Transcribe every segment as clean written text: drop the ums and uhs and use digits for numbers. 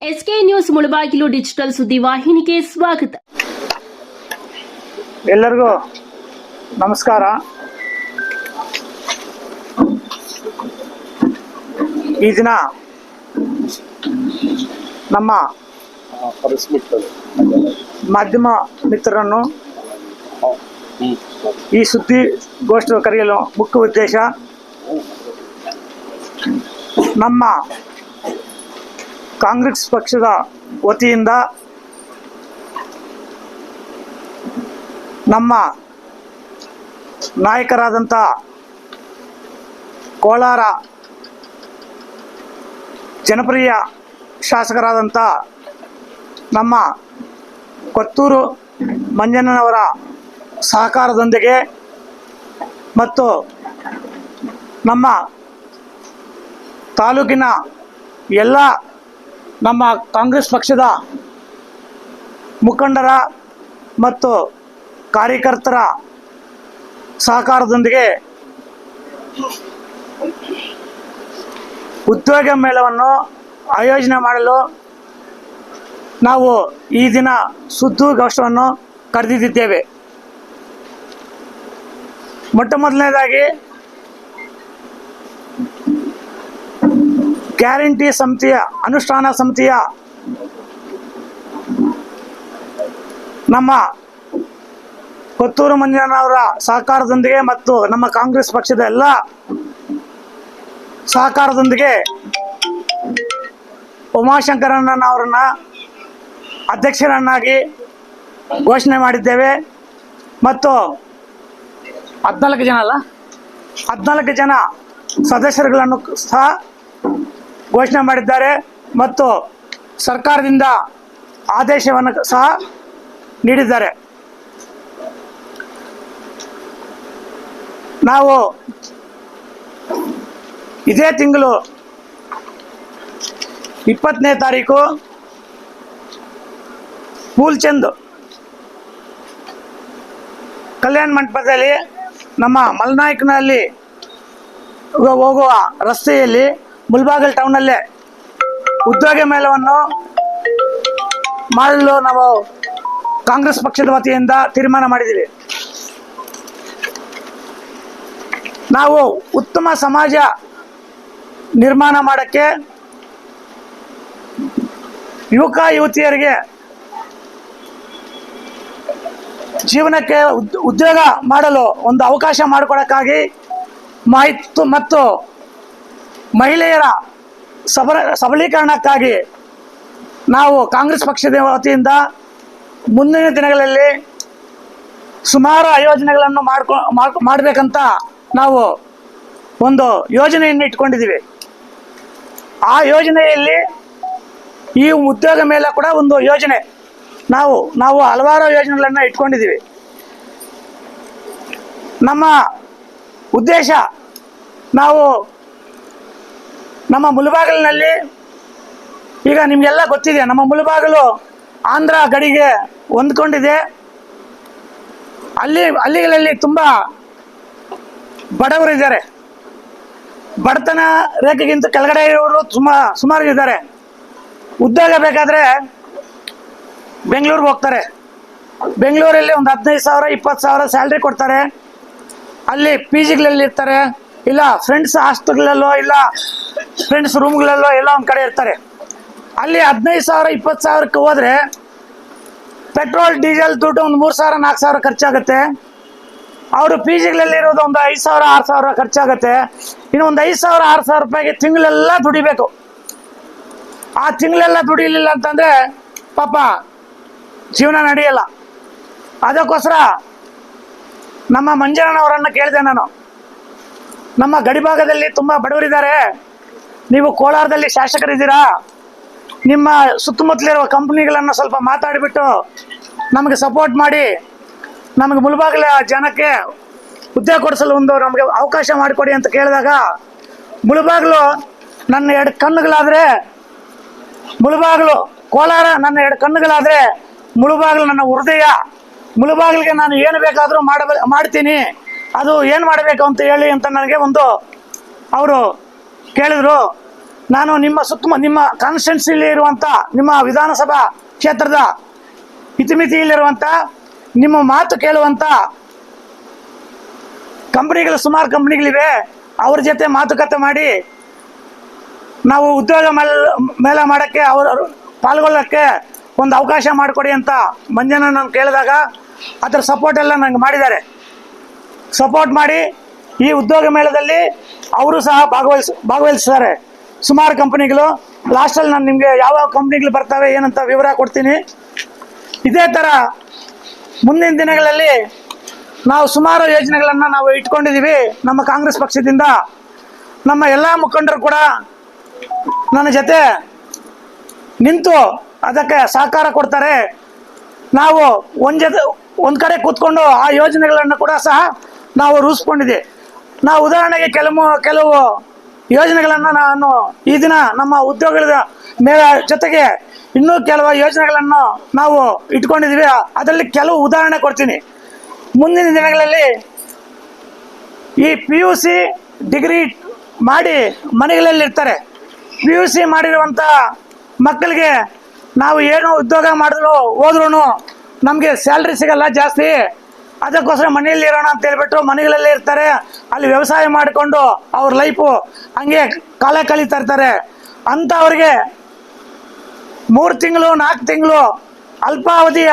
SK news Mulbagal digital ಸುದ್ದಿವಾಹಿನಿಗೆ ಸ್ವಾಗತ. ಎಲ್ಲರಿಗೂ ನಮಸ್ಕಾರ. ಈ ದಿನ ನಮ್ಮ ಮಾಧ್ಯಮ ಮಿತ್ರರನ್ನು ಈ ಸುದ್ದಿಗೋಷ್ಠಿ ಕರೆಯಲು ಮುಖ್ಯ ಉದ್ದೇಶ, ನಮ್ಮ ಕಾಂಗ್ರೆಸ್ ಪಕ್ಷದ ವತಿಯಿಂದ ನಮ್ಮ ನಾಯಕರಾದಂಥ ಕೋಲಾರ ಜನಪ್ರಿಯ ಶಾಸಕರಾದಂಥ ನಮ್ಮ ಕೊತ್ತೂರು ಮಂಜಣ್ಣನವರ ಸಹಕಾರದೊಂದಿಗೆ ಮತ್ತು ನಮ್ಮ ತಾಲೂಕಿನ ಎಲ್ಲ ನಮ್ಮ ಕಾಂಗ್ರೆಸ್ ಪಕ್ಷದ ಮುಖಂಡರ ಮತ್ತು ಕಾರ್ಯಕರ್ತರ ಸಹಕಾರದೊಂದಿಗೆ ಉದ್ಯೋಗ ಮೇಳವನ್ನು ಆಯೋಜನೆ ಮಾಡಲು ನಾವು ಈ ದಿನ ಸುದ್ದಿಗೋಷ್ಠಿಯನ್ನು ಕರೆದಿದ್ದೇವೆ. ಮೊಟ್ಟ ಮೊದಲನೇದಾಗಿ ಗ್ಯಾರಂಟಿ ಸಮಿತಿಯ ಅನುಷ್ಠಾನ ಸಮಿತಿಯ ನಮ್ಮ ಕೊತ್ತೂರು ಮಂಜಣ್ಣನವರ ಸಹಕಾರದೊಂದಿಗೆ ಮತ್ತು ನಮ್ಮ ಕಾಂಗ್ರೆಸ್ ಪಕ್ಷದ ಎಲ್ಲ ಸಹಕಾರದೊಂದಿಗೆ ಉಮಾಶಂಕರಣ್ಣನವರನ್ನ ಅಧ್ಯಕ್ಷರನ್ನಾಗಿ ಘೋಷಣೆ ಮಾಡಿದ್ದೇವೆ ಮತ್ತು 14 ಜನ ಸದಸ್ಯರುಗಳನ್ನು ಸಹ ಘೋಷಣೆ ಮಾಡಿದ್ದಾರೆ ಮತ್ತು ಸರ್ಕಾರದಿಂದ ಆದೇಶವನ್ನು ಸಹ ನೀಡಿದ್ದಾರೆ. ನಾವು ಇದೇ ತಿಂಗಳು 20ನೇ ತಾರೀಕು ಫೂಲ್ಚಂದ್ ಕಲ್ಯಾಣ ಮಂಟಪದಲ್ಲಿ ನಮ್ಮ ಮಲ್ನಾಯಕನಲ್ಲಿ ಹೋಗುವ ರಸ್ತೆಯಲ್ಲಿ ಮುಳಬಾಗಿಲು ಟೌನಲ್ಲೇ ಉದ್ಯೋಗ ಮೇಳವನ್ನು ಮಾಡಲು ನಾವು ಕಾಂಗ್ರೆಸ್ ಪಕ್ಷದ ವತಿಯಿಂದ ತೀರ್ಮಾನ ಮಾಡಿದ್ದೀವಿ. ನಾವು ಉತ್ತಮ ಸಮಾಜ ನಿರ್ಮಾಣ ಮಾಡೋಕ್ಕೆ ಯುವಕ ಯುವತಿಯರಿಗೆ ಜೀವನಕ್ಕೆ ಉದ್ಯೋಗ ಮಾಡಲು ಒಂದು ಅವಕಾಶ ಮಾಡಿಕೊಡೋಕ್ಕಾಗಿ ಮತ್ತು ಮಹಿಳೆಯರ ಸಬಲೀಕರಣಕ್ಕಾಗಿ ನಾವು ಕಾಂಗ್ರೆಸ್ ಪಕ್ಷದ ವತಿಯಿಂದ ಮುಂದಿನ ದಿನಗಳಲ್ಲಿ ಸುಮಾರು ಯೋಜನೆಗಳನ್ನು ಮಾಡಬೇಕಂತ ನಾವು ಒಂದು ಯೋಜನೆಯನ್ನು ಇಟ್ಕೊಂಡಿದ್ದೀವಿ. ಆ ಯೋಜನೆಯಲ್ಲಿ ಈ ಉದ್ಯೋಗ ಮೇಳ ಕೂಡ ಒಂದು ಯೋಜನೆ. ನಾವು ಹಲವಾರು ಯೋಜನೆಗಳನ್ನು ಇಟ್ಕೊಂಡಿದ್ದೀವಿ. ನಮ್ಮ ಉದ್ದೇಶ, ನಾವು ನಮ್ಮ ಮುಳಬಾಗಿಲಿನಲ್ಲಿ ಈಗ ನಿಮಗೆಲ್ಲ ಗೊತ್ತಿದೆ, ನಮ್ಮ ಮುಳಬಾಗಿಲು ಆಂಧ್ರ ಗಡಿಗೆ ಹೊಂದ್ಕೊಂಡಿದೆ. ಹಳ್ಳಿಗಳಲ್ಲಿ ತುಂಬ ಬಡವರಿದ್ದಾರೆ. ಬಡತನ ರೇಖೆಗಿಂತ ಕೆಳಗಡೆ ಇರೋರು ಸುಮಾರು ಇದ್ದಾರೆ. ಉದ್ಯೋಗ ಬೇಕಾದರೆ ಬೆಂಗಳೂರಿಗೆ ಹೋಗ್ತಾರೆ. ಬೆಂಗಳೂರಲ್ಲಿ ಒಂದು 15,000 20,000 ಸ್ಯಾಲ್ರಿ ಕೊಡ್ತಾರೆ. ಅಲ್ಲಿ PGಗಳಲ್ಲಿ ಇರ್ತಾರೆ, ಇಲ್ಲ ಫ್ರೆಂಡ್ಸ್ ಹಾಸ್ಟೆಲ್ಗಳಲ್ಲೋ ಇಲ್ಲ ಫ್ರೆಂಡ್ಸ್ ರೂಮ್ಗಳಲ್ಲೋ ಎಲ್ಲ ಒಂದು ಕಡೆ ಇರ್ತಾರೆ. ಅಲ್ಲಿ 15,000 20,000ಕ್ಕೆ ಹೋದರೆ ಪೆಟ್ರೋಲ್ ಡೀಸೆಲ್ ದುಡ್ಡು ಒಂದು 3,000 4,000 ಖರ್ಚಾಗುತ್ತೆ. ಅವರು PGಗಳಲ್ಲಿ ಇರೋದು ಒಂದು 5,000 6,000 ಖರ್ಚಾಗುತ್ತೆ. ಇನ್ನು ಒಂದು 5,000 6,000 ರೂಪಾಯಿಗೆ ತಿಂಗಳೆಲ್ಲ ದುಡಿಬೇಕು. ಆ ತಿಂಗಳೆಲ್ಲ ದುಡಿಲಿಲ್ಲ ಅಂತಂದರೆ ಪಾಪ ಜೀವನ ನಡೆಯಲ್ಲ. ಅದಕ್ಕೋಸ್ಕರ ನಮ್ಮ ಮಂಜಣ್ಣನವರನ್ನು ಕೇಳಿದೆ ನಾನು, ನಮ್ಮ ಗಡಿಭಾಗದಲ್ಲಿ ತುಂಬ ಬಡವರಿದ್ದಾರೆ, ನೀವು ಕೋಲಾರದಲ್ಲಿ ಶಾಸಕರಿದ್ದೀರಾ, ನಿಮ್ಮ ಸುತ್ತಮುತ್ತಲಿರುವ ಕಂಪ್ನಿಗಳನ್ನು ಸ್ವಲ್ಪ ಮಾತಾಡಿಬಿಟ್ಟು ನಮಗೆ ಸಪೋರ್ಟ್ ಮಾಡಿ, ನಮಗೆ ಮುಳಬಾಗಿಲ ಜನಕ್ಕೆ ಉದ್ಯೋಗ ಕೊಡಿಸಲು ಒಂದು ನಮಗೆ ಅವಕಾಶ ಮಾಡಿಕೊಡಿ ಅಂತ ಕೇಳಿದಾಗ, ಮುಳಬಾಗಿಲು ನನ್ನ 2 ಕಣ್ಣುಗಳಾದರೆ ಮುಳಬಾಗಿಲು, ಕೋಲಾರ ನನ್ನ 2 ಕಣ್ಣುಗಳಾದರೆ ಮುಳಬಾಗಿಲು ನನ್ನ ಹೃದಯ. ಮುಳಬಾಗಿಲಿಗೆ ನಾನು ಏನು ಬೇಕಾದರೂ ಮಾಡ್ತೀನಿ, ಅದು ಏನು ಮಾಡಬೇಕು ಅಂತ ಹೇಳಿ ಅಂತ ನನಗೆ ಒಂದು ಅವರು ಕೇಳಿದ್ರು. ನಾನು ನಿಮ್ಮ ಕಾನ್ಸ್ಟಿಟ್ಯೂನ್ಸಿಲಿ ಇರುವಂಥ ನಿಮ್ಮ ವಿಧಾನಸಭಾ ಕ್ಷೇತ್ರದ ಇತಿಮಿತಿಯಲ್ಲಿರುವಂಥ ನಿಮ್ಮ ಮಾತು ಕೇಳುವಂಥ ಕಂಪ್ನಿಗಳು ಸುಮಾರು ಕಂಪ್ನಿಗಳಿವೆ. ಅವ್ರ ಜೊತೆ ಮಾತುಕತೆ ಮಾಡಿ ನಾವು ಉದ್ಯೋಗ ಮೇಳ ಮಾಡೋಕ್ಕೆ ಅವರು ಪಾಲ್ಗೊಳ್ಳೋಕ್ಕೆ ಒಂದು ಅವಕಾಶ ಮಾಡಿಕೊಡಿ ಅಂತ ಮಂಜನ ನಾನು ಕೇಳಿದಾಗ ಅದರ ಸಪೋರ್ಟ್ ಎಲ್ಲ ನಂಗೆ ಮಾಡಿದ್ದಾರೆ. ಸಪೋರ್ಟ್ ಮಾಡಿ ಈ ಉದ್ಯೋಗ ಮೇಳದಲ್ಲಿ ಅವರು ಸಹ ಭಾಗವಹಿಸ್ತಾರೆ ಸುಮಾರು ಕಂಪ್ನಿಗಳು. ಲಾಸ್ಟಲ್ಲಿ ನಾನು ನಿಮಗೆ ಯಾವ ಕಂಪ್ನಿಗಳು ಬರ್ತವೆ ಏನಂತ ವಿವರ ಕೊಡ್ತೀನಿ. ಇದೇ ಥರ ಮುಂದಿನ ದಿನಗಳಲ್ಲಿ ನಾವು ಸುಮಾರು ಯೋಜನೆಗಳನ್ನು ನಾವು ಇಟ್ಕೊಂಡಿದ್ದೀವಿ. ನಮ್ಮ ಕಾಂಗ್ರೆಸ್ ಪಕ್ಷದಿಂದ ನಮ್ಮ ಎಲ್ಲ ಮುಖಂಡರು ಕೂಡ ನನ್ನ ಜೊತೆ ನಿಂತು ಅದಕ್ಕೆ ಸಹಕಾರ ಕೊಡ್ತಾರೆ. ನಾವು ಒಂದು ಕಡೆ ಕೂತ್ಕೊಂಡು ಆ ಯೋಜನೆಗಳನ್ನು ಕೂಡ ಸಹ ನಾವು ರೂಪಿಸ್ಕೊಂಡಿದ್ದೀವಿ. ನಾವು ಉದಾಹರಣೆಗೆ ಕೆಲವು ಯೋಜನೆಗಳನ್ನು ನಾನು ಈ ದಿನ ನಮ್ಮ ಉದ್ಯೋಗದ ಜೊತೆಗೆ ಇನ್ನೂ ಕೆಲವು ಯೋಜನೆಗಳನ್ನು ನಾವು ಇಟ್ಕೊಂಡಿದ್ದೀವಿ. ಅದರಲ್ಲಿ ಕೆಲವು ಉದಾಹರಣೆ ಕೊಡ್ತೀನಿ. ಮುಂದಿನ ದಿನಗಳಲ್ಲಿ ಈ PUC ಡಿಗ್ರಿ ಮಾಡಿ ಮನೆಗಳಲ್ಲಿರ್ತಾರೆ. PUC ಮಾಡಿರುವಂಥ ಮಕ್ಕಳಿಗೆ ನಾವು ಏನು ಉದ್ಯೋಗ ಮಾಡಿದ್ರು ಹೋದ್ರೂ ನಮಗೆ ಸ್ಯಾಲ್ರಿ ಸಿಗಲ್ಲ ಜಾಸ್ತಿ. ಅದಕ್ಕೋಸ್ಕರ ಮನೆಯಲ್ಲಿ ಇರೋಣ ಅಂತ ಹೇಳ್ಬಿಟ್ಟು ಮನೆಗಳಲ್ಲೇ ಇರ್ತಾರೆ. ಅಲ್ಲಿ ವ್ಯವಸಾಯ ಮಾಡಿಕೊಂಡು ಅವ್ರ ಲೈಫು ಹಂಗೆ ಕಾಲ ಕಳೀತಾ ಇರ್ತಾರೆ. ಅಂಥವ್ರಿಗೆ 3 ತಿಂಗಳು 4 ತಿಂಗಳು ಅಲ್ಪಾವಧಿಯ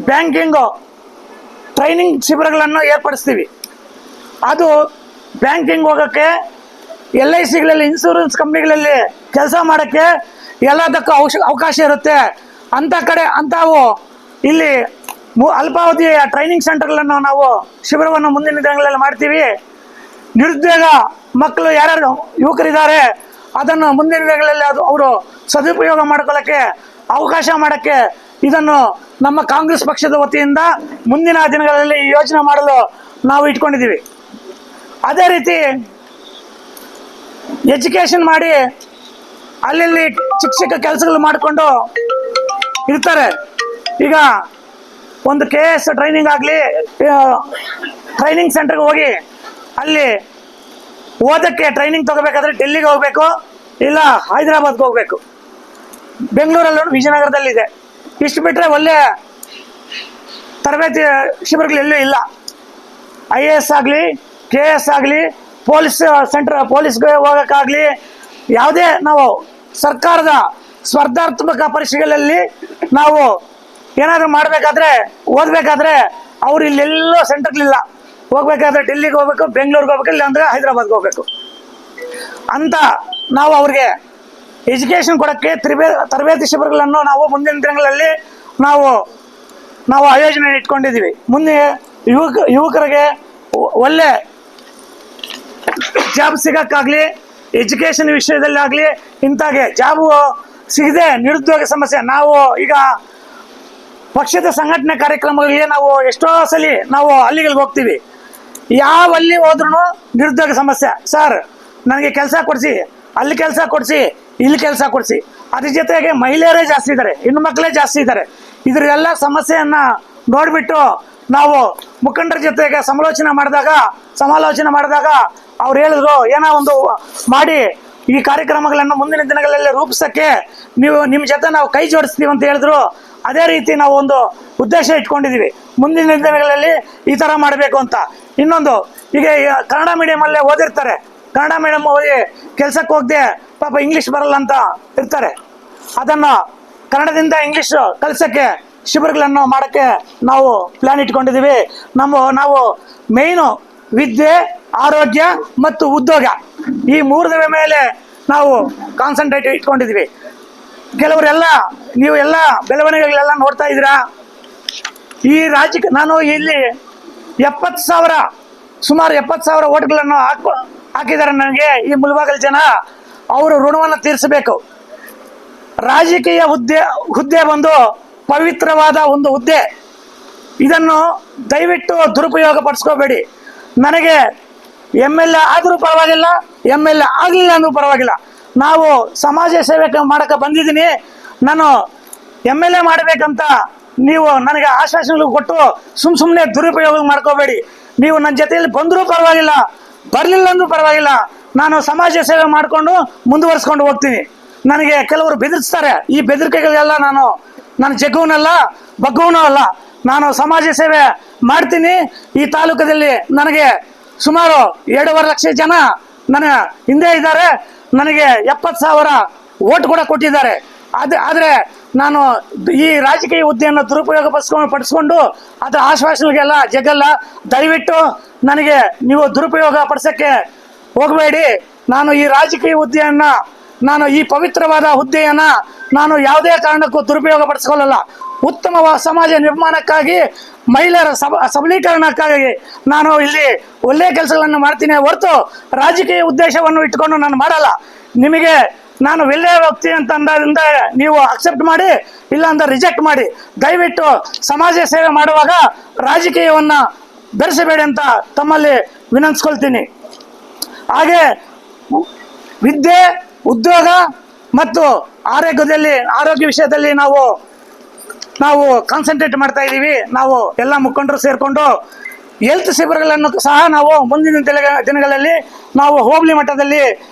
ಬ್ಯಾಂಕಿಂಗು ಟ್ರೈನಿಂಗ್ ಶಿಬಿರಗಳನ್ನು ಏರ್ಪಡಿಸ್ತೀವಿ. ಅದು ಬ್ಯಾಂಕಿಂಗ್ ಹೋಗೋಕ್ಕೆ, LICಗಳಲ್ಲಿ ಇನ್ಶೂರೆನ್ಸ್ ಕಂಪ್ನಿಗಳಲ್ಲಿ ಕೆಲಸ ಮಾಡೋಕ್ಕೆ ಎಲ್ಲದಕ್ಕೂ ಅವಕಾಶ ಇರುತ್ತೆ. ಅಂಥವು ಇಲ್ಲಿ ಅಲ್ಪಾವಧಿಯ ಟ್ರೈನಿಂಗ್ ಸೆಂಟರ್ಗಳನ್ನು ನಾವು ಶಿಬಿರವನ್ನು ಮುಂದಿನ ದಿನಗಳಲ್ಲಿ ಮಾಡ್ತೀವಿ. ನಿರುದ್ಯೋಗ ಮಕ್ಕಳು ಯಾರ್ಯಾರು ಯುವಕರಿದ್ದಾರೆ ಅದನ್ನು ಮುಂದಿನ ದಿನಗಳಲ್ಲಿ ಅವರು ಸದುಪಯೋಗ ಮಾಡ್ಕೊಳ್ಳೋಕ್ಕೆ ಅವಕಾಶ ಮಾಡೋಕ್ಕೆ ಇದನ್ನು ನಮ್ಮ ಕಾಂಗ್ರೆಸ್ ಪಕ್ಷದ ವತಿಯಿಂದ ಮುಂದಿನ ದಿನಗಳಲ್ಲಿ ಈ ಯೋಜನೆ ಮಾಡಲು ನಾವು ಇಟ್ಕೊಂಡಿದ್ದೀವಿ. ಅದೇ ರೀತಿ ಎಜುಕೇಷನ್ ಮಾಡಿ ಅಲ್ಲಿ ಚಿಕ್ಕ ಕೆಲಸಗಳು ಮಾಡಿಕೊಂಡು ಇರ್ತಾರೆ. ಈಗ ಒಂದು KS ಟ್ರೈನಿಂಗ್ ಆಗಲಿ, ಟ್ರೈನಿಂಗ್ ಸೆಂಟರ್ಗೆ ಹೋಗಿ ಅಲ್ಲಿ ಓದಕ್ಕೆ ಟ್ರೈನಿಂಗ್ ತಗೋಬೇಕಾದ್ರೆ ಡೆಲ್ಲಿಗೆ ಹೋಗಬೇಕು, ಇಲ್ಲ ಹೈದರಾಬಾದ್ಗೆ ಹೋಗಬೇಕು. ಬೆಂಗಳೂರಲ್ಲೂ ವಿಜಯನಗರದಲ್ಲಿದೆ. ಇಷ್ಟು ಬಿಟ್ಟರೆ ಒಳ್ಳೆ ತರಬೇತಿ ಶಿಬಿರಗಳೆಲ್ಲೂ ಇಲ್ಲ. IAS ಆಗಲಿ, KS ಆಗಲಿ, ಪೊಲೀಸ್ಗೆ ಹೋಗೋಕ್ಕಾಗಲಿ, ಯಾವುದೇ ನಾವು ಸರ್ಕಾರದ ಸ್ಪರ್ಧಾತ್ಮಕ ಪರೀಕ್ಷೆಗಳಲ್ಲಿ ನಾವು ಏನಾದರೂ ಮಾಡಬೇಕಾದ್ರೆ ಓದಬೇಕಾದ್ರೆ ಅವ್ರು ಇಲ್ಲೆಲ್ಲೋ ಸೆಂಟರ್ಗಳಿಲ್ಲ. ಹೋಗ್ಬೇಕಾದ್ರೆ ಡೆಲ್ಲಿಗೆ ಹೋಗ್ಬೇಕು, ಬೆಂಗಳೂರಿಗೆ ಹೋಗ್ಬೇಕು, ಇಲ್ಲ ಅಂದರೆ ಹೈದರಾಬಾದ್ಗೆ ಹೋಗ್ಬೇಕು ಅಂತ ನಾವು ಅವ್ರಿಗೆ ಎಜುಕೇಷನ್ ಕೊಡೋಕ್ಕೆ ತರಬೇತಿ ಶಿಬಿರಗಳನ್ನು ನಾವು ಮುಂದಿನ ದಿನಗಳಲ್ಲಿ ನಾವು ಆಯೋಜನೆ ಇಟ್ಕೊಂಡಿದ್ದೀವಿ. ಮುಂದೆ ಯುವಕರಿಗೆ ಒಳ್ಳೆ ಜಾಬ್ ಸಿಗೋಕ್ಕಾಗಲಿ, ಎಜುಕೇಷನ್ ವಿಷಯದಲ್ಲಾಗಲಿ ಇಂಥಾಗೆ ಜಾಬು ಸಿಗದೆ ನಿರುದ್ಯೋಗ ಸಮಸ್ಯೆ. ನಾವು ಈಗ ಪಕ್ಷದ ಸಂಘಟನೆ ಕಾರ್ಯಕ್ರಮಗಳಿಗೆ ನಾವು ಎಷ್ಟೋ ಸಲ ನಾವು ಹಳ್ಳಿಗಳಿಗೆ ಹೋಗ್ತೀವಿ. ಯಾವ ಹಳ್ಳಿ ಹೋದ್ರೂ ನಿರುದ್ಯೋಗ ಸಮಸ್ಯೆ. ಸರ್ ನನಗೆ ಕೆಲಸ ಕೊಡಿಸಿ, ಅಲ್ಲಿ ಕೆಲಸ ಕೊಡಿಸಿ, ಇಲ್ಲಿ ಕೆಲಸ ಕೊಡಿಸಿ. ಅದ್ರ ಜೊತೆಗೆ ಮಹಿಳೆಯರೇ ಜಾಸ್ತಿ ಇದ್ದಾರೆ, ಹೆಣ್ಣು ಮಕ್ಕಳೇ ಜಾಸ್ತಿ ಇದ್ದಾರೆ. ಇದರೆಲ್ಲ ಸಮಸ್ಯೆಯನ್ನು ನೋಡಿಬಿಟ್ಟು ನಾವು ಮುಖಂಡರ ಜೊತೆಗೆ ಸಮಾಲೋಚನೆ ಮಾಡಿದಾಗ ಅವ್ರು ಹೇಳಿದ್ರು, ಏನೋ ಒಂದು ಮಾಡಿ ಈ ಕಾರ್ಯಕ್ರಮಗಳನ್ನು ಮುಂದಿನ ದಿನಗಳಲ್ಲಿ ರೂಪಿಸೋಕ್ಕೆ ನಿಮ್ಮ ಜೊತೆ ನಾವು ಕೈ ಜೋಡಿಸ್ತೀವಿ ಅಂತ ಹೇಳಿದ್ರು. ಅದೇ ರೀತಿ ನಾವು ಒಂದು ಉದ್ದೇಶ ಇಟ್ಕೊಂಡಿದ್ದೀವಿ, ಮುಂದಿನ ದಿನಗಳಲ್ಲಿ ಈ ಥರ ಮಾಡಬೇಕು ಅಂತ. ಇನ್ನೊಂದು, ಈಗ ಕನ್ನಡ ಮೀಡಿಯಮಲ್ಲೇ ಓದಿರ್ತಾರೆ, ಕನ್ನಡ ಮೀಡಿಯಮ್ ಓದಿ ಕೆಲಸಕ್ಕೆ ಹೋಗದೆ ಪಾಪ ಇಂಗ್ಲೀಷ್ ಬರಲ್ಲ ಅಂತ ಇರ್ತಾರೆ. ಅದನ್ನು ಕನ್ನಡದಿಂದ ಇಂಗ್ಲೀಷ್ ಕಲಿಸೋಕ್ಕೆ ಶಿಬಿರಗಳನ್ನು ಮಾಡೋಕ್ಕೆ ನಾವು ಪ್ಲ್ಯಾನ್ ಇಟ್ಕೊಂಡಿದ್ದೀವಿ. ನಾವು ಮೇಯ್ನು ವಿದ್ಯೆ, ಆರೋಗ್ಯ ಮತ್ತು ಉದ್ಯೋಗ ಈ 3ರ ಮೇಲೆ ನಾವು ಕಾನ್ಸಂಟ್ರೇಟ್ ಇಟ್ಕೊಂಡಿದ್ದೀವಿ. ಕೆಲವರೆಲ್ಲ ನೀವು ಎಲ್ಲ ಬೆಳವಣಿಗೆಗಳೆಲ್ಲ ನೋಡ್ತಾ ಇದ್ದೀರಾ. ಈ ರಾಜ್ಯಕ್ಕೆ ನಾನು ಇಲ್ಲಿ 70,000 ಸುಮಾರು 70,000 ಓಟ್ಗಳನ್ನು ಹಾಕಿದ್ದಾರೆ ನನಗೆ ಈ ಮುಳಬಾಗಿಲು ಜನ. ಅವರು ಋಣವನ್ನು ತೀರಿಸಬೇಕು. ರಾಜಕೀಯ ಹುದ್ದೆ ಬಂದು ಪವಿತ್ರವಾದ ಒಂದು ಹುದ್ದೆ. ಇದನ್ನು ದಯವಿಟ್ಟು ದುರುಪಯೋಗ ಪಡಿಸ್ಕೋಬೇಡಿ. ನನಗೆ MLA ಆದರೂ ಪರವಾಗಿಲ್ಲ, MLA ಆಗಲಿಲ್ಲ ಅಂದ್ರೂ ಪರವಾಗಿಲ್ಲ, ನಾವು ಸಮಾಜ ಸೇವೆ ಮಾಡೋಕ್ಕೆ ಬಂದಿದ್ದೀನಿ. ನಾನು MLA ಮಾಡಬೇಕಂತ ನೀವು ನನಗೆ ಆಶ್ವಾಸನೆಗಳು ಕೊಟ್ಟು ಸುಮ್ಮನೆ ದುರುಪಯೋಗ ಮಾಡ್ಕೋಬೇಡಿ. ನೀವು ನನ್ನ ಜೊತೆಯಲ್ಲಿ ಬಂದರೂ ಪರವಾಗಿಲ್ಲ, ಬರಲಿಲ್ಲ ಅಂದ್ರೂ ಪರವಾಗಿಲ್ಲ, ನಾನು ಸಮಾಜ ಸೇವೆ ಮಾಡಿಕೊಂಡು ಮುಂದುವರಿಸ್ಕೊಂಡು ಹೋಗ್ತೀನಿ. ನನಗೆ ಕೆಲವರು ಬೆದರಿಸ್ತಾರೆ. ಈ ಬೆದರಿಕೆಗಳಿಗೆಲ್ಲ ನಾನು ಜಗ್ಗುವನಲ್ಲ, ಬಗ್ಗುವನೂ ಅಲ್ಲ. ನಾನು ಸಮಾಜ ಸೇವೆ ಮಾಡ್ತೀನಿ. ಈ ತಾಲೂಕದಲ್ಲಿ ನನಗೆ ಸುಮಾರು 2.5 ಲಕ್ಷ ಜನ ನನ್ನ ಹಿಂದೆ ಇದ್ದಾರೆ. ನನಗೆ 70,000 ಓಟ್ ಕೂಡ ಕೊಟ್ಟಿದ್ದಾರೆ. ಆದರೆ ನಾನು ಈ ರಾಜಕೀಯ ಹುದ್ದೆಯನ್ನು ದುರುಪಯೋಗ ಪಡಿಸ್ಕೊಂಡು ಅದರ ಆಶ್ವಾಸನೆಗಳಿಗೆಲ್ಲ ಜಗ್ಗಲ್ಲ. ದಯವಿಟ್ಟು ನನಗೆ ನೀವು ದುರುಪಯೋಗ ಪಡಿಸೋಕ್ಕೆ ಹೋಗಬೇಡಿ. ನಾನು ಈ ರಾಜಕೀಯ ಹುದ್ದೆಯನ್ನು, ನಾನು ಈ ಪವಿತ್ರವಾದ ಹುದ್ದೆಯನ್ನು ನಾನು ಯಾವುದೇ ಕಾರಣಕ್ಕೂ ದುರುಪಯೋಗ ಪಡಿಸ್ಕೊಳ್ಳಲ್ಲ. ಉತ್ತಮ ಸಮಾಜ ನಿರ್ಮಾಣಕ್ಕಾಗಿ, ಮಹಿಳೆಯರ ಸಬಲೀಕರಣಕ್ಕಾಗಿ ನಾನು ಇಲ್ಲಿ ಒಳ್ಳೆಯ ಕೆಲಸಗಳನ್ನು ಮಾಡ್ತೀನಿ ಹೊರತು ರಾಜಕೀಯ ಉದ್ದೇಶವನ್ನು ಇಟ್ಕೊಂಡು ನಾನು ಮಾಡಲ್ಲ. ನಿಮಗೆ ನಾನು ಒಳ್ಳೆಯ ವ್ಯಕ್ತಿ ಅಂತ ಅಂದ್ರಿಂದ ನೀವು ಅಕ್ಸೆಪ್ಟ್ ಮಾಡಿ, ಇಲ್ಲ ಅಂದ್ರೆ ರಿಜೆಕ್ಟ್ ಮಾಡಿ. ದಯವಿಟ್ಟು ಸಮಾಜ ಸೇವೆ ಮಾಡುವಾಗ ರಾಜಕೀಯವನ್ನು ಬೆರೆಸಬೇಡಿ ಅಂತ ತಮ್ಮಲ್ಲಿ ವಿನಂತಿಸ್ಕೊಳ್ತೀನಿ. ಹಾಗೆ ವಿದ್ಯೆ, ಉದ್ಯೋಗ ಮತ್ತು ಆರೋಗ್ಯ ವಿಷಯದಲ್ಲಿ ನಾವು ಕಾನ್ಸಂಟ್ರೇಟ್ ಮಾಡ್ತಾ ಇದ್ದೀವಿ. ನಾವು ಎಲ್ಲ ಮುಖಂಡರು ಸೇರಿಕೊಂಡು ಹೆಲ್ತ್ ಶಿಬಿರಗಳನ್ನು ಸಹ ನಾವು ಮುಂದಿನ ದಿನಗಳಲ್ಲಿ ನಾವು ಹೋಬಳಿ ಮಟ್ಟದಲ್ಲಿ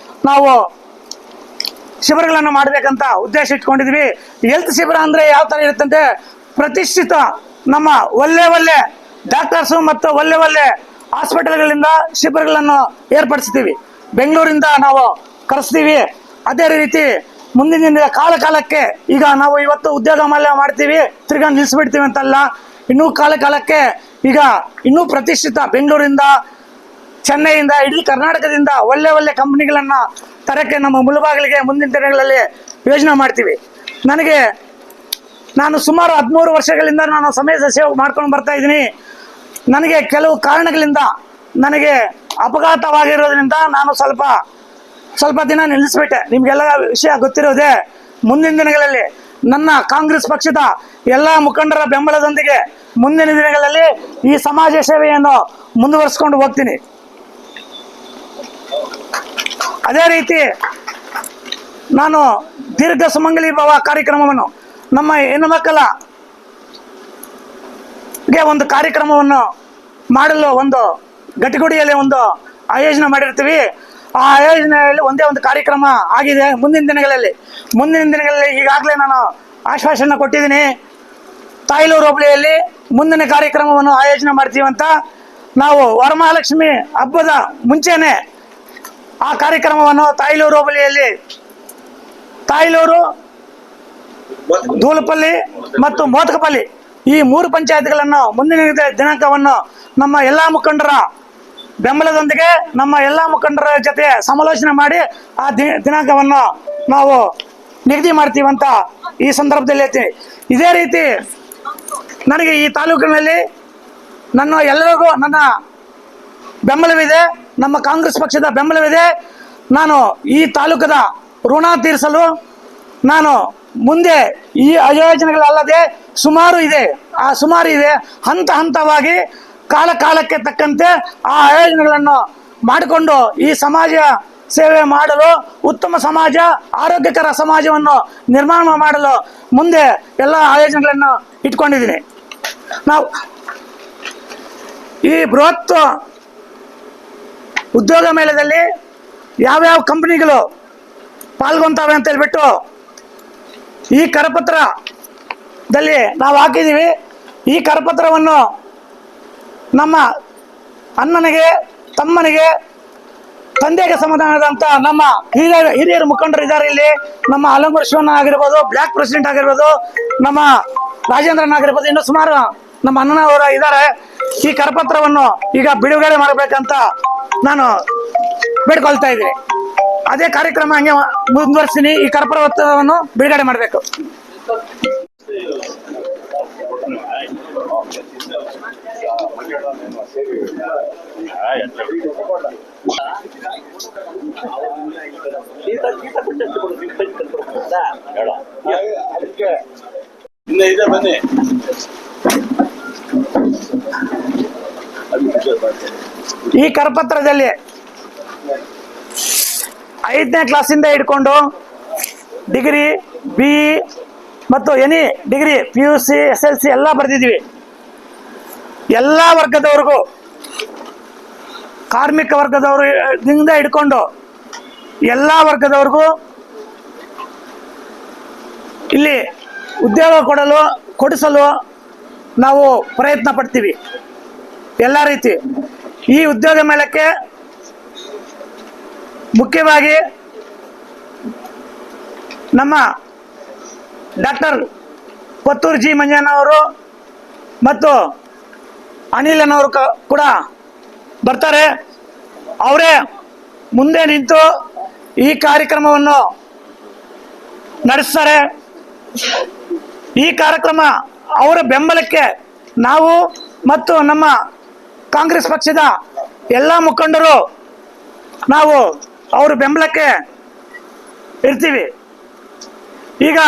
ನಾವು ಶಿಬಿರಗಳನ್ನು ಮಾಡಬೇಕಂತ ಉದ್ದೇಶ ಇಟ್ಕೊಂಡಿದ್ವಿ. ಹೆಲ್ತ್ ಶಿಬಿರ ಅಂದರೆ ಯಾವ ಥರ ಇರುತ್ತಂತೆ, ಪ್ರತಿಷ್ಠಿತ ನಮ್ಮ ಒಳ್ಳೆ ಡಾಕ್ಟರ್ಸು ಮತ್ತು ಒಳ್ಳೆ ಹಾಸ್ಪಿಟಲ್ಗಳಿಂದ ಶಿಬಿರಗಳನ್ನು ಏರ್ಪಡಿಸ್ತೀವಿ. ಬೆಂಗಳೂರಿಂದ ನಾವು ಕರೆಸ್ತೀವಿ. ಅದೇ ರೀತಿ ಮುಂದಿನ ಕಾಲಕ್ಕೆ ಈಗ ನಾವು ಇವತ್ತು ಉದ್ಯೋಗ ಮಾಡ್ತೀವಿ, ತಿರ್ಗಾ ನಿಲ್ಲಿಸ್ಬಿಡ್ತೀವಿ ಅಂತಲ್ಲ. ಇನ್ನೂ ಕಾಲಕ್ಕೆ ಈಗ ಇನ್ನೂ ಪ್ರತಿಷ್ಠಿತ ಬೆಂಗಳೂರಿಂದ, ಚೆನ್ನೈಯಿಂದ, ಇಡೀ ಕರ್ನಾಟಕದಿಂದ ಒಳ್ಳೆ ಕಂಪ್ನಿಗಳನ್ನು ತರಕ್ಕೆ ನಮ್ಮ ಮುಳುಬಾಗಿಲಿಗೆ ಮುಂದಿನ ದಿನಗಳಲ್ಲಿ ಯೋಜನೆ ಮಾಡ್ತೀವಿ. ನಾನು ಸುಮಾರು 13 ವರ್ಷಗಳಿಂದ ನಾನು ಸಮಾಜ ಸೇವೆ ಮಾಡ್ಕೊಂಡು ಬರ್ತಾ ಇದ್ದೀನಿ. ನನಗೆ ಕೆಲವು ಕಾರಣಗಳಿಂದ ನನಗೆ ಅಪಘಾತವಾಗಿರೋದ್ರಿಂದ ನಾನು ಸ್ವಲ್ಪ ದಿನ ನಿಲ್ಲಿಸ್ಬಿಟ್ಟೆ. ನಿಮಗೆಲ್ಲ ವಿಷಯ ಗೊತ್ತಿರೋದೆ. ಮುಂದಿನ ದಿನಗಳಲ್ಲಿ ನನ್ನ ಕಾಂಗ್ರೆಸ್ ಪಕ್ಷದ ಎಲ್ಲ ಮುಖಂಡರ ಬೆಂಬಲದೊಂದಿಗೆ ಮುಂದಿನ ದಿನಗಳಲ್ಲಿ ಈ ಸಮಾಜ ಸೇವೆಯನ್ನು ಮುಂದುವರಿಸ್ಕೊಂಡು ಹೋಗ್ತೀನಿ. ಅದೇ ರೀತಿ ನಾನು ದೀರ್ಘ ಸುಮಂಗಲಿ ಭವ ಕಾರ್ಯಕ್ರಮವನ್ನು ನಮ್ಮ ಹೆಣ್ಣುಮಕ್ಕಳಿಗೆ ಒಂದು ಕಾರ್ಯಕ್ರಮವನ್ನು ಮಾಡಲು ಒಂದು ಘಟಗುಡಿಯಲ್ಲಿ ಒಂದು ಆಯೋಜನೆ ಮಾಡಿರ್ತೀವಿ. ಆ ಆಯೋಜನೆಯಲ್ಲಿ ಒಂದೇ ಒಂದು ಕಾರ್ಯಕ್ರಮ ಆಗಿದೆ. ಮುಂದಿನ ದಿನಗಳಲ್ಲಿ ಈಗಾಗಲೇ ನಾನು ಆಶ್ವಾಸನೆ ಕೊಟ್ಟಿದ್ದೀನಿ. ತಾಯ್ಲೂರು ಹೋಬಳಿಯಲ್ಲಿ ಮುಂದಿನ ಕಾರ್ಯಕ್ರಮವನ್ನು ಆಯೋಜನೆ ಮಾಡ್ತೀವಿ ಅಂತ. ನಾವು ವರಮಹಾಲಕ್ಷ್ಮಿ ಹಬ್ಬದ ಮುಂಚೆನೆ ಆ ಕಾರ್ಯಕ್ರಮವನ್ನು ತಾಯ್ಲೂರು ಹೋಬಳಿಯಲ್ಲಿ, ತಾಯ್ಲೂರು, ಧೂಲಪಲ್ಲಿ ಮತ್ತು ಮೋತಕಪಲ್ಲಿ ಈ 3 ಪಂಚಾಯತ್ಗಳನ್ನು ಮುಂದಿನ ದಿನಾಂಕವನ್ನು ನಮ್ಮ ಎಲ್ಲ ಮುಖಂಡರ ಬೆಂಬಲದೊಂದಿಗೆ, ನಮ್ಮ ಎಲ್ಲ ಮುಖಂಡರ ಜೊತೆ ಸಮಾಲೋಚನೆ ಮಾಡಿ ಆ ದಿನಾಂಕವನ್ನು ನಾವು ನಿಗದಿ ಮಾಡ್ತೀವಂತ ಈ ಸಂದರ್ಭದಲ್ಲಿ ಹೇಳ್ತೀನಿ. ಇದೇ ರೀತಿ ನನಗೆ ಈ ತಾಲೂಕಿನಲ್ಲಿ ಎಲ್ಲರಿಗೂ ನನ್ನ ಬೆಂಬಲವಿದೆ, ನಮ್ಮ ಕಾಂಗ್ರೆಸ್ ಪಕ್ಷದ ಬೆಂಬಲವಿದೆ. ನಾನು ಈ ತಾಲೂಕದ ಋಣ ತೀರಿಸಲು ನಾನು ಮುಂದೆ ಈ ಯೋಜನೆಗಳಲ್ಲದೆ ಸುಮಾರು ಇದೆ ಹಂತವಾಗಿ ಕಾಲಕ್ಕೆ ತಕ್ಕಂತೆ ಆ ಆಯೋಜನೆಗಳನ್ನು ಮಾಡಿಕೊಂಡು ಈ ಸಮಾಜ ಸೇವೆ ಮಾಡಲು, ಉತ್ತಮ ಸಮಾಜ, ಆರೋಗ್ಯಕರ ಸಮಾಜವನ್ನು ನಿರ್ಮಾಣ ಮಾಡಲು ಮುಂದೆ ಎಲ್ಲ ಆಯೋಜನೆಗಳನ್ನು ಇಟ್ಕೊಂಡಿದ್ದೀನಿ. ನಾವು ಈ ಬೃಹತ್ ಉದ್ಯೋಗ ಮೇಳದಲ್ಲಿ ಯಾವ್ಯಾವ ಕಂಪನಿಗಳು ಪಾಲ್ಗೊಂತವೆ ಅಂತ ಹೇಳ್ಬಿಟ್ಟು ಈ ಕರಪತ್ರದಲ್ಲಿ ನಾವು ಹಾಕಿದ್ದೀವಿ. ಈ ಕರಪತ್ರವನ್ನು ನಮ್ಮ ಅಣ್ಣನಿಗೆ, ತಮ್ಮನಿಗೆ, ತಂದೆಗೆ ಸಮಾಧಾನದಂತ ನಮ್ಮ ಹಿರಿಯರ ಮುಖಂಡರು ಇದ್ದಾರೆ ಇಲ್ಲಿ. ನಮ್ಮ ಅಲಂಗೂರು ಶಿವಣ್ಣ ಆಗಿರ್ಬೋದು, ಬ್ಲಾಕ್ ಪ್ರೆಸಿಡೆಂಟ್ ಆಗಿರ್ಬೋದು, ನಮ್ಮ ರಾಜೇಂದ್ರನ್ ಆಗಿರ್ಬೋದು, ಇನ್ನು ಸುಮಾರು ನಮ್ಮ ಅಣ್ಣನವರು ಇದ್ದಾರೆ. ಈ ಕರಪತ್ರವನ್ನು ಈಗ ಬಿಡುಗಡೆ ಮಾಡಬೇಕಂತ ನಾನು ಬೇಡ್ಕೊಳ್ತಾ ಇದ್ದೀನಿ. ಅದೇ ಕಾರ್ಯಕ್ರಮ ಹಂಗೆ ಮುಂದುವರಿಸ್ತೀನಿ. ಈ ಕರಪತ್ರವನ್ನು ಬಿಡುಗಡೆ ಮಾಡಬೇಕು. ಬನ್ನಿ. ಈ ಕರಪತ್ರದಲ್ಲಿ 5ನೇ ಕ್ಲಾಸಿಂದ ಹಿಡ್ಕೊಂಡು ಡಿಗ್ರಿ, BE ಮತ್ತು ಎನಿ ಡಿಗ್ರಿ, PUC, SLC ಎಲ್ಲ ಬರೆದಿದ್ದೀವಿ. ಎಲ್ಲ ವರ್ಗದವ್ರಿಗೂ, ಕಾರ್ಮಿಕ ವರ್ಗದವರಿಂದ ಹಿಡ್ಕೊಂಡು ಎಲ್ಲ ವರ್ಗದವ್ರಿಗೂ ಇಲ್ಲಿ ಉದ್ಯೋಗ ಕೊಡಿಸಲು ನಾವು ಪ್ರಯತ್ನ ಪಡ್ತೀವಿ ಎಲ್ಲ ರೀತಿ. ಈ ಉದ್ಯೋಗ ಮೇಳಕ್ಕೆ ಮುಖ್ಯವಾಗಿ ನಮ್ಮ ಡಾಕ್ಟರ್ ಕೊತ್ತೂರು ಜಿ ಮಂಜಣ್ಣವರು ಮತ್ತು ಅನಿಲನವರು ಕೂಡ ಬರ್ತಾರೆ. ಅವರೇ ಮುಂದೆ ನಿಂತು ಈ ಕಾರ್ಯಕ್ರಮವನ್ನು ನಡೆಸ್ತಾರೆ. ಈ ಕಾರ್ಯಕ್ರಮ ಅವರ ಬೆಂಬಲಕ್ಕೆ ನಾವು ಮತ್ತು ನಮ್ಮ ಕಾಂಗ್ರೆಸ್ ಪಕ್ಷದ ಎಲ್ಲ ಮುಖಂಡರು ನಾವು ಅವರ ಬೆಂಬಲಕ್ಕೆ ಇರ್ತೀವಿ. ಈಗ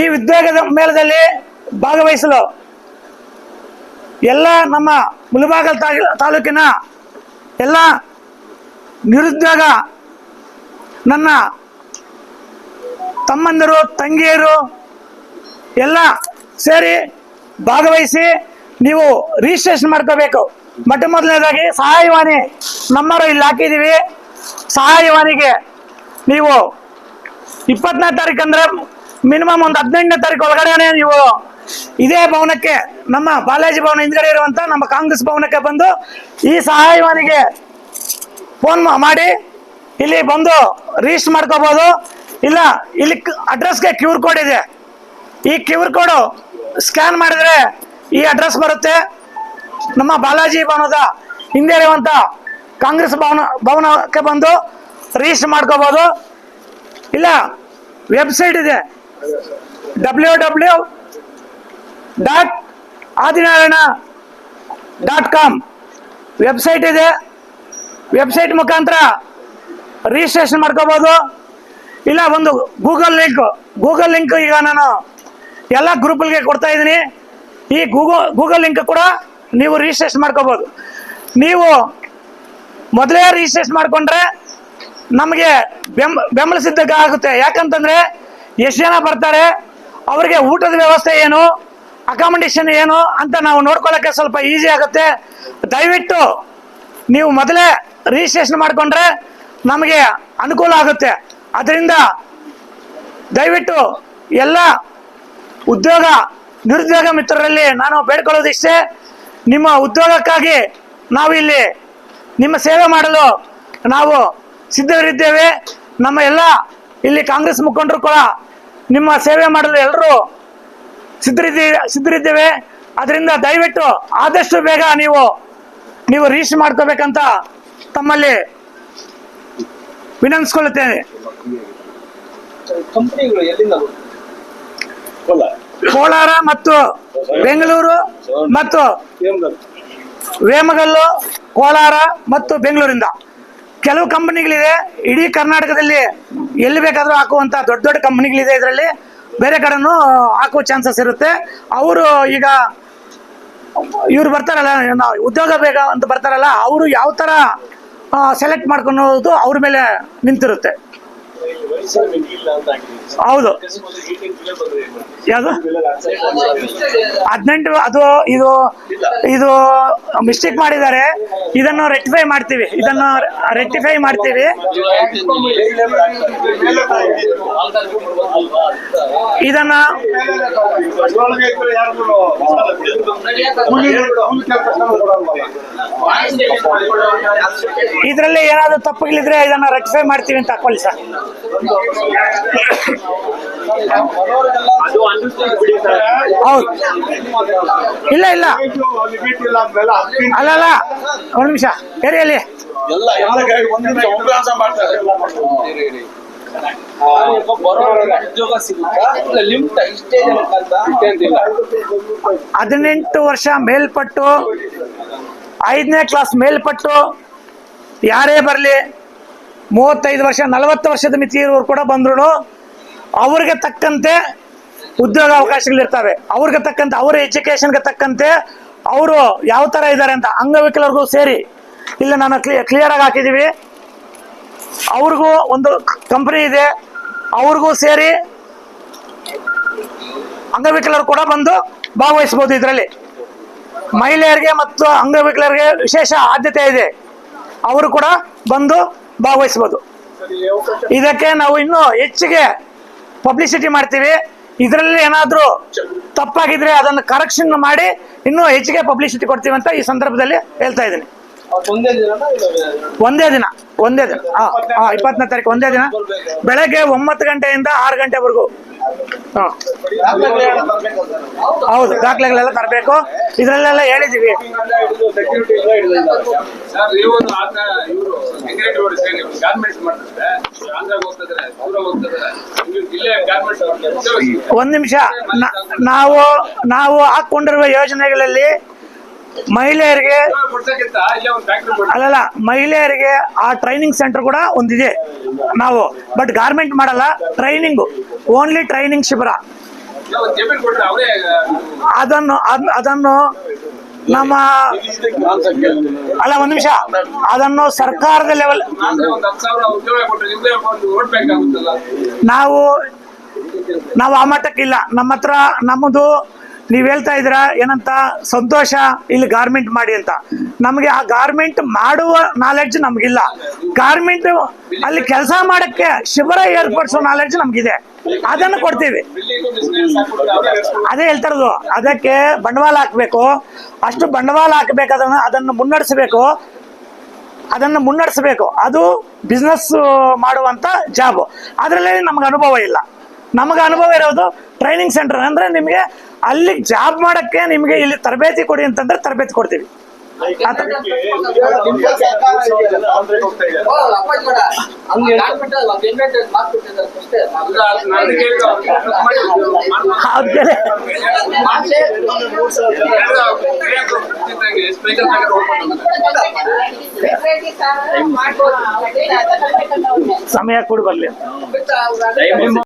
ಈ ಉದ್ಯೋಗದ ಮೇಳದಲ್ಲಿ ಭಾಗವಹಿಸಲು ಎಲ್ಲ ನಮ್ಮ ಮುಳಬಾಗಿಲು ತಾಲೂಕಿನ ಎಲ್ಲ ನಿರುದ್ಯೋಗ ನನ್ನ ತಮ್ಮಂದಿರು ತಂಗಿಯರು ಎಲ್ಲ ಸೇರಿ ಭಾಗವಹಿಸಿ ನೀವು ರಿಜಿಸ್ಟ್ರೇಷನ್ ಮಾಡ್ಕೋಬೇಕು. ಮೊಟ್ಟ ಮೊದಲನೇದಾಗಿ ಸಹಾಯವಾಣಿ ನಂಬರು ಇಲ್ಲಿ ಹಾಕಿದ್ದೀವಿ. ಸಹಾಯವಾಣಿಗೆ ನೀವು 24ನೇ ತಾರೀಕು ಅಂದರೆ ಮಿನಿಮಮ್ ಒಂದು 18ನೇ ತಾರೀಕು ಒಳಗಡೆ ನೀವು ಇದೇ ಭವನಕ್ಕೆ, ನಮ್ಮ ಬಾಲಾಜಿ ಭವನ ಹಿಂದ್ಗಡೆ ಇರುವಂಥ ನಮ್ಮ ಕಾಂಗ್ರೆಸ್ ಭವನಕ್ಕೆ ಬಂದು ಈ ಸಹಾಯವಾಣಿಗೆ ಫೋನ್ ಮಾಡಿ ಇಲ್ಲಿ ಬಂದು ರಿಜಿಸ್ಟರ್ ಮಾಡ್ಕೋಬೋದು. ಇಲ್ಲ ಇಲ್ಲಿ ಅಡ್ರೆಸ್ಗೆ QR ಕೋಡ್ ಇದೆ. ಈ QR ಕೋಡು ಸ್ಕ್ಯಾನ್ ಮಾಡಿದರೆ ಈ ಅಡ್ರೆಸ್ ಬರುತ್ತೆ. ನಮ್ಮ ಬಾಲಾಜಿ ಭವನದ ಹಿಂದೆ ಇರುವಂಥ ಕಾಂಗ್ರೆಸ್ ಭವನಕ್ಕೆ ಬಂದು ರಿಜಿಸ್ಟರ್ ಮಾಡ್ಕೋಬೋದು. ಇಲ್ಲ ವೆಬ್ಸೈಟ್ ಇದೆ www.adinarayana.com ವೆಬ್ಸೈಟ್ ಇದೆ. ವೆಬ್ಸೈಟ್ ಮುಖಾಂತರ ರಿಜಿಸ್ಟ್ರೇಷನ್ ಮಾಡ್ಕೋಬೋದು. ಇಲ್ಲ ಒಂದು ಗೂಗಲ್ ಲಿಂಕ್ ಈಗ ನಾನು ಎಲ್ಲ ಗ್ರೂಪ್ಗಳಿಗೆ ಕೊಡ್ತಾ ಇದ್ದೀನಿ. ಈ ಗೂಗಲ್ ಲಿಂಕ್ ಕೂಡ ನೀವು ರಿಜಿಸ್ಟ್ರೇಷನ್ ಮಾಡ್ಕೋಬೋದು. ನೀವು ಮೊದಲೇ ರಿಜಿಸ್ಟ್ರೇಷನ್ ಮಾಡಿಕೊಂಡ್ರೆ ನಮಗೆ ಬೆಂಬಲಿಸಿದ್ದಾಗ ಆಗುತ್ತೆ. ಯಾಕಂತಂದರೆ ಎಷ್ಟು ಜನ ಬರ್ತಾರೆ, ಅವರಿಗೆ ಊಟದ ವ್ಯವಸ್ಥೆ ಏನು, ಅಕಾಮಿಡೇಷನ್ ಏನು ಅಂತ ನಾವು ನೋಡ್ಕೊಳ್ಳೋಕ್ಕೆ ಸ್ವಲ್ಪ ಈಸಿ ಆಗುತ್ತೆ. ದಯವಿಟ್ಟು ನೀವು ಮೊದಲೇ ರಿಜಿಸ್ಟ್ರೇಷನ್ ಮಾಡಿಕೊಂಡ್ರೆ ನಮಗೆ ಅನುಕೂಲ ಆಗುತ್ತೆ. ಅದರಿಂದ ದಯವಿಟ್ಟು ಎಲ್ಲ ನಿರುದ್ಯೋಗ ಮಿತ್ರರಲ್ಲಿ ನಾನು ಬೇಡ್ಕೊಳ್ಳೋದಿಷ್ಟೇ, ನಿಮ್ಮ ಉದ್ಯೋಗಕ್ಕಾಗಿ ನಾವು ಇಲ್ಲಿ ನಿಮ್ಮ ಸೇವೆ ಮಾಡಲು ನಾವು ಸಿದ್ಧರಿದ್ದೇವೆ. ನಮ್ಮ ಎಲ್ಲ ಇಲ್ಲಿ ಕಾಂಗ್ರೆಸ್ ಮುಖಂಡರು ಕೂಡ ನಿಮ್ಮ ಸೇವೆ ಮಾಡಲು ಎಲ್ಲರೂ ಸಿದ್ಧರಿದ್ದೇವೆ. ಅದರಿಂದ ದಯವಿಟ್ಟು ಆದಷ್ಟು ಬೇಗ ನೀವು ರಿಜಿಸ್ಟರ್ ಮಾಡ್ಕೋಬೇಕಂತ ತಮ್ಮಲ್ಲಿ ವಿನಂತಿಸಿಕೊಳ್ಳುತ್ತೇನೆ. ಕೋಲಾರ ಮತ್ತು ಬೆಂಗಳೂರು ಮತ್ತು ವೇಮಗಲ್ಲು, ಕೋಲಾರ ಮತ್ತು ಬೆಂಗಳೂರಿಂದ ಕೆಲವು ಕಂಪನಿಗಳಿದೆ. ಇಡೀ ಕರ್ನಾಟಕದಲ್ಲಿ ಎಲ್ಲಿ ಬೇಕಾದರೂ ಹಾಕುವಂಥ ದೊಡ್ಡ ದೊಡ್ಡ ಕಂಪನಿಗಳಿದೆ. ಇದರಲ್ಲಿ ಬೇರೆ ಕಡೆನೂ ಹಾಕುವ ಚಾನ್ಸಸ್ ಇರುತ್ತೆ. ಅವರು ಈಗ ಇವ್ರು ಬರ್ತಾರಲ್ಲ, ಉದ್ಯೋಗ ಬೇಗ ಅಂತ ಬರ್ತಾರಲ್ಲ, ಅವರು ಯಾವ ಥರ ಸೆಲೆಕ್ಟ್ ಮಾಡ್ಕೊಳ್ಳೋದು ಅವ್ರ ಮೇಲೆ ನಿಂತಿರುತ್ತೆ. ಹೌದು, ಯಾವುದು 18 ಅದು ಇದು ಮಿಸ್ಟೇಕ್ ಮಾಡಿದ್ದಾರೆ. ಇದನ್ನು ರೆಕ್ಟಿಫೈ ಮಾಡ್ತೀವಿ. ಇದನ್ನ ಇದರಲ್ಲಿ ಏನಾದ್ರು ತಪ್ಪುಗಳಿದ್ರೆ ಇದನ್ನ ರೆಕ್ಟಿಫೈ ಮಾಡ್ತೀವಿ ಅಂತ ಹಾಕೊಳ್ಳಿ ಸರ್. ಹೌದು, ಇಲ್ಲ ಅಲ್ಲಲ್ಲ, ಒಂದು ನಿಮಿಷ ಹೇಳಿ ಅಲ್ಲಿ. ಹದಿನೆಂಟು ವರ್ಷ ಮೇಲ್ಪಟ್ಟು 5ನೇ ಕ್ಲಾಸ್ ಮೇಲ್ಪಟ್ಟು ಯಾರೇ ಬರಲಿ, 35 ವರ್ಷ 40 ವರ್ಷದ ಮಿತಿ ಇರೋರು ಕೂಡ ಬಂದ್ರು ಅವ್ರಿಗೆ ತಕ್ಕಂತೆ ಉದ್ಯೋಗ ಅವಕಾಶಗಳಿರ್ತವೆ. ಅವ್ರಿಗೆ ತಕ್ಕಂತೆ ಅವ್ರ ಎಜುಕೇಶನ್ಗೆ ತಕ್ಕಂತೆ ಅವರು ಯಾವ ಥರ ಇದ್ದಾರೆ ಅಂತ ಅಂಗವಿಕಲರಿಗೂ ಸೇರಿ ಇಲ್ಲ ನಾನು ಕ್ಲಿಯರ್ ಆಗಿ ಹಾಕಿದ್ದೀವಿ. ಅವ್ರಿಗೂ ಒಂದು ಕಂಪನಿ ಇದೆ, ಅವ್ರಿಗೂ ಸೇರಿ ಅಂಗವಿಕಲರು ಕೂಡ ಬಂದು ಭಾಗವಹಿಸ್ಬೋದು. ಇದರಲ್ಲಿ ಮಹಿಳೆಯರಿಗೆ ಮತ್ತು ಅಂಗವಿಕಲರಿಗೆ ವಿಶೇಷ ಆದ್ಯತೆ ಇದೆ. ಅವರು ಕೂಡ ಬಂದು ಭಾಗವಹಿಸ್ಬೋದು. ಇದಕ್ಕೆ ನಾವು ಇನ್ನೂ ಹೆಚ್ಚಿಗೆ ಪಬ್ಲಿಸಿಟಿ ಮಾಡ್ತೀವಿ. ಇದರಲ್ಲಿ ಏನಾದರೂ ತಪ್ಪಾಗಿದ್ರೆ ಅದನ್ನು ಕರೆಕ್ಷನ್ ಮಾಡಿ ಇನ್ನೂ ಹೆಚ್ಚಿಗೆ ಪಬ್ಲಿಸಿಟಿ ಕೊಡ್ತೀವಿ ಅಂತ ಈ ಸಂದರ್ಭದಲ್ಲಿ ಹೇಳ್ತಾ ಇದ್ದೀನಿ. ಒಂದೇ ದಿನ 20ನೇ ತಾರೀಕು ಒಂದೇ ದಿನ ಬೆಳಗ್ಗೆ 9 ಗಂಟೆಯಿಂದ 6 ಗಂಟೆವರೆಗೂ. ಹೌದು, ದಾಖಲೆಗಳೆಲ್ಲ ತರಬೇಕು. ಇದರಲ್ಲೆಲ್ಲ ಹೇಳಿದೀವಿ. ಒಂದ್ ನಿಮಿಷ, ನಾವು ಹಾಕೊಂಡಿರುವ ಯೋಜನೆಗಳಲ್ಲಿ ಮಹಿಳೆಯರಿಗೆ ಮಹಿಳೆಯರಿಗೆ ಆ ಟ್ರೈನಿಂಗ್ ಸೆಂಟರ್ ಕೂಡ ಒಂದಿದೆ ನಾವು, ಬಟ್ ಗಾರ್ಮೆಂಟ್ ಮಾಡಲ್ಲ, ಟ್ರೈನಿಂಗು, ಓನ್ಲಿ ಟ್ರೈನಿಂಗ್ ಶಿಬಿರ. ಅದನ್ನು ನಮ್ಮ ಒಂದ್ ನಿಮಿಷ, ಅದನ್ನು ಸರ್ಕಾರದ ಲೆವೆಲ್ ನಾವು ಆ ಮಟ್ಟಕ್ಕಿಲ್ಲ. ನಮ್ಮ ಹತ್ರ ನಮ್ಮದು ನೀವ್ ಹೇಳ್ತಾ ಇದ್ದೀರಾ ಏನಂತ, ಸಂತೋಷ ಇಲ್ಲಿ ಗಾರ್ಮೆಂಟ್ ಮಾಡಿ ಅಂತ. ನಮಗೆ ಆ ಗಾರ್ಮೆಂಟ್ ಮಾಡುವ ನಾಲೆಡ್ಜ್ ನಮ್ಗಿಲ್ಲ. ಗಾರ್ಮೆಂಟ್ ಅಲ್ಲಿ ಕೆಲಸ ಮಾಡಕ್ಕೆ ಶಿಬಿರ ಏರ್ಪಡಿಸೋ ನಾಲೆಡ್ಜ್ ನಮ್ಗಿದೆ, ಅದನ್ನು ಕೊಡ್ತೀವಿ. ಅದೇ ಹೇಳ್ತಾ ಇರೋದು, ಅದಕ್ಕೆ ಬಂಡವಾಳ ಹಾಕ್ಬೇಕು. ಅಷ್ಟು ಬಂಡವಾಳ ಹಾಕ್ಬೇಕಾದ್ರೆ ಅದನ್ನು ಮುನ್ನಡೆಸಬೇಕು. ಅದು ಬಿಸ್ನೆಸ್ ಮಾಡುವಂತ ಜಾಬ್. ಅದರಲ್ಲಿ ನಮ್ಗೆ ಅನುಭವ ಇಲ್ಲ. ನಮಗೆ ಅನುಭವ ಇರೋದು ಟ್ರೈನಿಂಗ್ ಸೆಂಟರ್. ಅಂದ್ರೆ ನಿಮಗೆ ಅಲ್ಲಿ ಜಾಬ್ ಮಾಡಕ್ಕೆ ನಿಮಗೆ ಇಲ್ಲಿ ತರಬೇತಿ ಕೊಡಿ ಅಂತಂದ್ರೆ ತರಬೇತಿ ಕೊಡ್ತೀವಿ. ಸಮಯ ಕೂಡ ಬರ್ಲಿ.